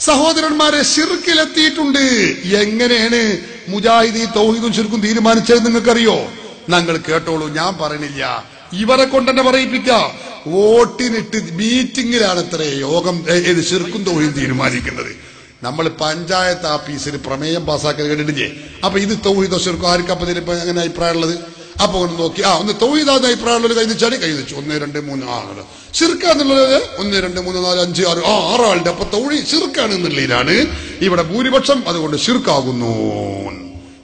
സഹോദരന്മാരെ ശിർക്കിലെത്തിയിട്ടുണ്ട്. എങ്ങനെയാണ് മുജാഹിദ് തൗഹീദും ശിർക്കും തീരുമാനിച്ചത് നിങ്ങൾക്കറിയോ? ഞങ്ങൾ കേട്ടോളൂ, ഞാൻ പറയണില്ല, ഇവരെ കൊണ്ടെന്നെ പറയിപ്പിക്കാം. വോട്ടിനിട്ട് മീറ്റിംഗിലാണ് ഇത്ര യോഗം ശിർക്കും തൗഹീദും തീരുമാനിക്കുന്നത്. നമ്മൾ പഞ്ചായത്ത് ആഫീസിൽ പ്രമേയം പാസ്സാക്കാൻ കേട്ടിട്ടില്ലേ? അപ്പൊ ഇത് തൗഹീദോ ശിർക്കോ ആർക്കപ്പോ അങ്ങനെ അഭിപ്രായം ഉള്ളത്? അപ്പൊ ഒന്ന് നോക്കി, ഒന്ന് തൗഹീദാന്ന് അഭിപ്രായമുള്ളത് കൈനിച്ചാടി കൈനിച്ചു 1 2 3 6 ശിർക്കാന്നുള്ളത് 1 2 3 4 5 6 6 അപ്പൊ തൗഹീദ് ശിർക്കാണ് എന്നുള്ളതിലാണ് ഇവിടെ ഭൂരിപക്ഷം. അതുകൊണ്ട് ശിർക്കാകുന്നു.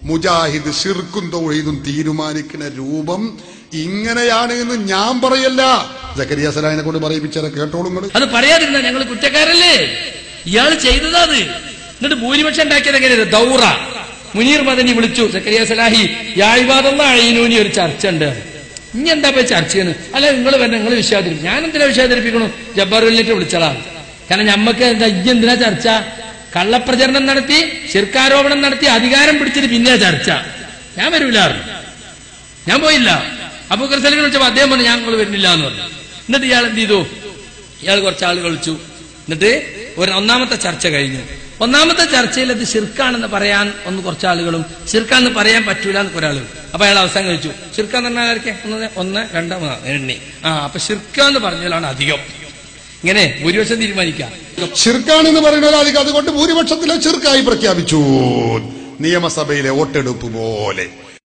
മുജാഹിദ് ശിർക്കും തൗഹീദും തീരുമാനിക്കുന്ന രൂപം ഇങ്ങനെയാണ് എന്ന് ഞാൻ പറയല്ല, സക്കരിയ സലാഹിനെ കൊണ്ട് പറയിപ്പിച്ചാൽ കേട്ടോളും. അത് പറയാതിരുന്ന ഞങ്ങൾ കുറ്റക്കാരല്ലേ? ഇയാൾ ചെയ്തത്. എന്നിട്ട് ഭൂരിപക്ഷം ഉണ്ടാക്കിയത് എങ്ങനെയാണ്? ദൗറ മുനീർ മദനി വിളിച്ചു, സക്കരിയ സലാഹി യാഴ്വാദുള്ള അഴീനൂനി ഒരു ചർച്ച ഉണ്ട്, ഇനി എന്താ പോയി ചർച്ചയാണ്? അല്ല നിങ്ങൾ വരണം, നിങ്ങൾ വിശ്വാസിക്കും. ഞാൻ എന്തിനാ വിശ്വാസിപ്പിക്കണു? ജബ്ബാറുലിനെ വിളിച്ചതാണ്. കാരണം ഞമ്മക്ക് എന്താ എന്തിനാ ചർച്ച? കള്ളപ്രചരണം നടത്തി, ശിർക്കാരോപണം നടത്തി, അധികാരം പിടിച്ചിട്ട് പിന്നെ ചർച്ച. ഞാൻ വരൂലായിരുന്നു, ഞാൻ പോയില്ല. അബൂബക്കർ സലീമിനെ വിളിച്ചപ്പോ അദ്ദേഹം പറഞ്ഞു ഞാൻ വരുന്നില്ല എന്ന് പറഞ്ഞു. എന്നിട്ട് ഇയാൾ എന്ത് ചെയ്തു? ഇയാൾ കുറച്ചാളുകൾ വിളിച്ചു. എന്നിട്ട് ഒന്നാമത്തെ ചർച്ച കഴിഞ്ഞു. ഒന്നാമത്തെ ചർച്ചയിൽ അത് ശിർക്കാണെന്ന് പറയാൻ കുറച്ചാളുകളും ശിർക്കാന്ന് പറയാൻ പറ്റൂല എന്നൊക്കെ ഒരാളും. അപ്പൊ അയാൾ അവസാനം കഴിച്ചു. ശിർക്കാന്ന് പറഞ്ഞാൽ ആരൊക്കെ? 1 2 3 എണ്ണി. അപ്പൊ ശിർക്കാന്ന് പറഞ്ഞാലാണ് അധികം. ഇങ്ങനെ ഭൂരിപക്ഷം തീരുമാനിക്കാം. ശിർക്കാണെന്ന് പറയുന്ന അതുകൊണ്ട് ഭൂരിപക്ഷത്തിലെ ശിർക്കായി പ്രഖ്യാപിച്ചു. നിയമസഭയിലെ വോട്ടെടുപ്പ് പോലെ